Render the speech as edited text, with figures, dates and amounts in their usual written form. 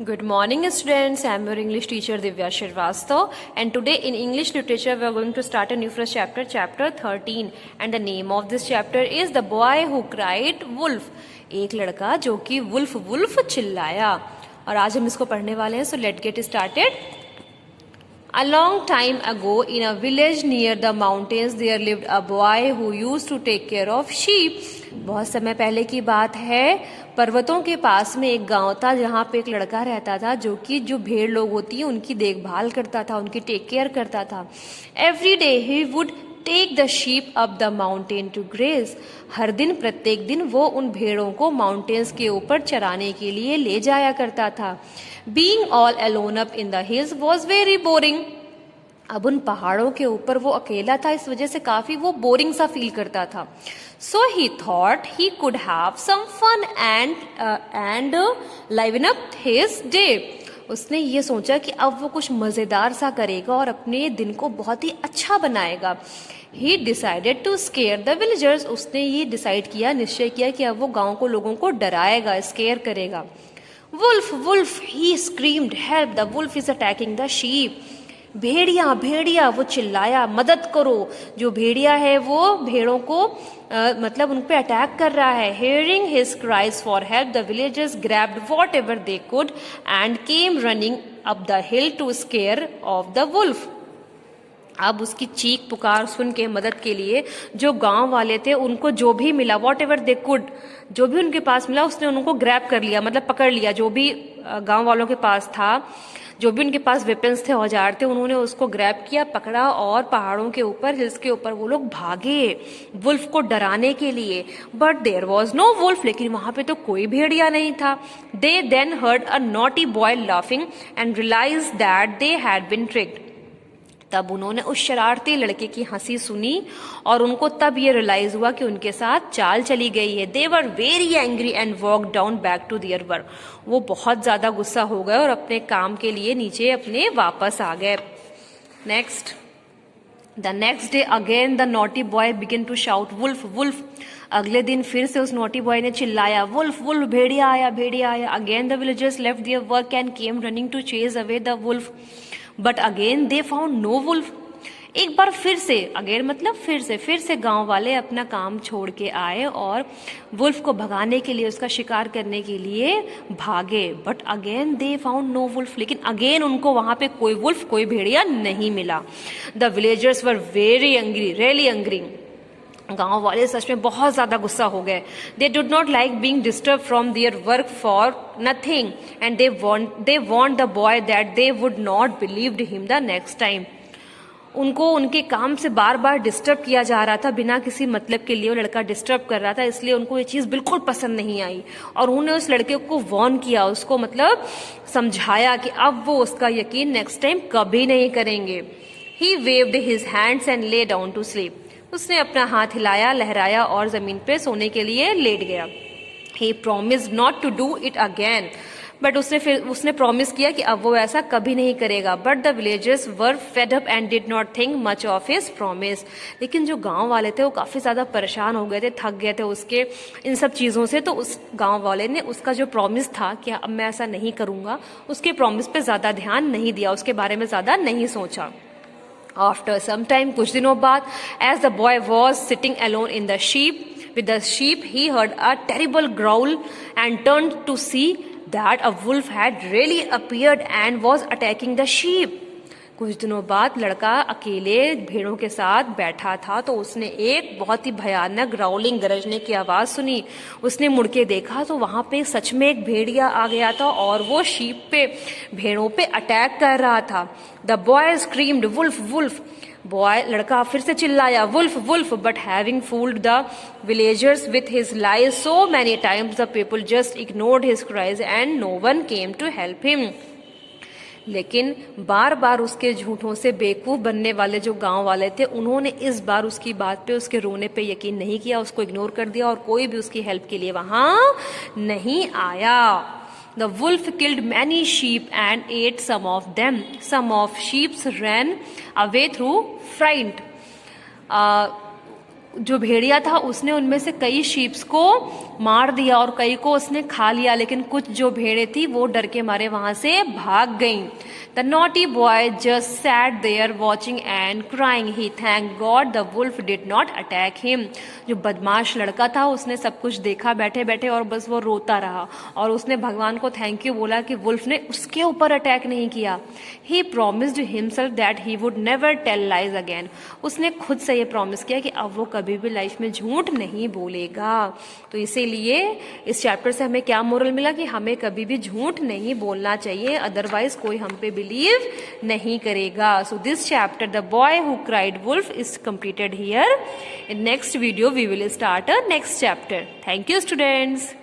Good morning students, I am your English teacher Divya Shrivastava and today in English literature we are going to start a new fresh chapter, chapter 13 and the name of this chapter is The Boy Who Cried Wolf. एक लड़का जो कि wolf wolf चिल्लाया और आज हम इसको पढ़ने वाले हैं. So let get started. A long time ago, in a village near the mountains, there lived a boy who used to take care of sheep. बहुत समय पहले की बात है. पर्वतों के पास में एक गांव था जहाँ पे एक लड़का रहता था जो कि जो भेड़ लोग होती है उनकी देखभाल करता था, उनकी टेक केयर करता था. Every day he would take the sheep up the mountain to graze. हर दिन प्रत्येक दिन वो उन भेड़ों को माउंटेन्स के ऊपर चराने के लिए ले जाया करता था. Being all alone up in the hills was very boring. अब उन पहाड़ों के ऊपर वो अकेला था, इस वजह से काफी वो बोरिंग सा फील करता था. So he thought he could have some fun and liven up his day. उसने ये सोचा कि अब वो कुछ मजेदार सा करेगा और अपने दिन को बहुत ही अच्छा बनाएगा. He decided to scare the villagers. उसने ये डिसाइड किया, निश्चय किया कि अब वो गांव को लोगों को डराएगा, स्केयर करेगा. Wolf wolf he screamed, help the wolf is attacking the sheep. भेड़िया भेड़िया, वो चिल्लाया, मदद करो, जो भेड़िया है वो भेड़ों को मतलब उन पे अटैक कर रहा है. Hearing his cries for help the villagers grabbed whatever they could and came running up the hill to scare off the wolf. अब उसकी चीख पुकार सुन के मदद के लिए जो गांव वाले थे उनको जो भी मिला, वॉट एवर दे कुड, जो भी उनके पास मिला उसने उनको ग्रैब कर लिया, मतलब पकड़ लिया. जो भी गांव वालों के पास था, जो भी उनके पास वेपन्स थे, औजार थे, उन्होंने उसको ग्रैब किया, पकड़ा और पहाड़ों के ऊपर, हिल्स के ऊपर वो लोग भागे वुल्फ को डराने के लिए. But there was no wolf. लेकिन वहां पे तो कोई भेड़िया नहीं था. They then heard a naughty boy laughing and realise that they had been tricked. तब उन्होंने उस शरारती लड़के की हंसी सुनी और उनको तब ये रियलाइज हुआ कि उनके साथ चाल चली गई है. They were very angry and walk down back to their work. वो बहुत ज्यादा गुस्सा हो गए और अपने काम के लिए नीचे अपने वापस आ गए. Next. The next day again the naughty boy begin to shout wolf wolf. अगले दिन फिर से उस नॉटी बॉय ने चिल्लाया, वुल्फ वुल्फ, भेड़िया आया भेड़िया आया. Again the villagers left their work and came running to chase away the wolf. But again they found no wolf. एक बार फिर से, अगेन मतलब फिर से गांव वाले अपना काम छोड़ के आए और वुल्फ को भगाने के लिए, उसका शिकार करने के लिए भागे. But again they found no wolf. लेकिन अगेन उनको वहां पे कोई वुल्फ, कोई भेड़िया नहीं मिला. The villagers were very angry, really angry. गांव वाले सच में बहुत ज्यादा गुस्सा हो गए. They did not like being disturb from their work for nothing and they want the boy that they would not believed him the next time. उनको उनके काम से बार बार डिस्टर्ब किया जा रहा था, बिना किसी मतलब के लिए वो लड़का डिस्टर्ब कर रहा था, इसलिए उनको ये चीज बिल्कुल पसंद नहीं आई. और उन्होंने उस लड़के को वार्न किया, उसको मतलब समझाया कि अब वो उसका यकीन नेक्स्ट टाइम कभी नहीं करेंगे. He waved his hands and lay down to sleep. उसने अपना हाथ हिलाया, लहराया और जमीन पे सोने के लिए लेट गया. He promised not to do it again. But उसने प्रॉमिस किया कि अब वो ऐसा कभी नहीं करेगा. But the villagers were fed up and did not think much of his promise. लेकिन जो गांव वाले थे वो काफी ज्यादा परेशान हो गए थे, थक गए थे उसके इन सब चीजों से. तो उस गांव वाले ने उसका जो प्रॉमिस था कि अब मैं ऐसा नहीं करूंगा, उसके प्रॉमिस पे ज्यादा ध्यान नहीं दिया, उसके बारे में ज्यादा नहीं सोचा. After some time, कुछ दिनों बाद, as the boy was sitting alone in the with the sheep, he heard a terrible growl and turned to see that a wolf had really appeared and was attacking the sheep. कुछ दिनों बाद लड़का अकेले भेड़ों के साथ बैठा था तो उसने एक बहुत ही भयानक ग्राउलिंग, गरजने की आवाज सुनी. उसने मुड़ के देखा तो वहां पे सच में एक भेड़िया आ गया था और वो शीप पे, भेड़ों पे अटैक कर रहा था. The boy screamed wolf wolf. लड़का फिर से चिल्लाया, wolf wolf. But having fooled the villagers with his lies so many times the people just ignored his cries and no one came to help him. लेकिन बार बार उसके झूठों से बेवकूफ बनने वाले जो गांव वाले थे, उन्होंने इस बार उसकी बात पे, उसके रोने पे यकीन नहीं किया, उसको इग्नोर कर दिया और कोई भी उसकी हेल्प के लिए वहां नहीं आया. The wolf killed many sheep and ate some of them. Some of sheep ran away through fright. जो भेड़िया था उसने उनमें से कई शीप्स को मार दिया और कई को उसने खा लिया, लेकिन कुछ जो भेड़ें थी वो डर के मारे वहां से भाग गईं। The naughty boy just sat there watching and crying. He thanked God the wolf did not attack him. जो बदमाश लड़का था उसने सब कुछ देखा बैठे बैठे और बस वो रोता रहा और उसने भगवान को थैंक यू बोला कि वुल्फ ने उसके ऊपर अटैक नहीं किया। He promised himself that he would never tell lies again. उसने खुद से ये प्रॉमिस किया कि अब वो कभी भी लाइफ में झूठ नहीं बोलेगा। तो इसीलिए इस चैप्टर से हमें क्या मोरल मिला कि हमें कभी भी झूठ नहीं बोलना चाहिए, अदरवाइज कोई हम पे बिलीव नहीं करेगा। So this chapter the boy who cried wolf is completed here. In next video we will start a next chapter. Thank you students.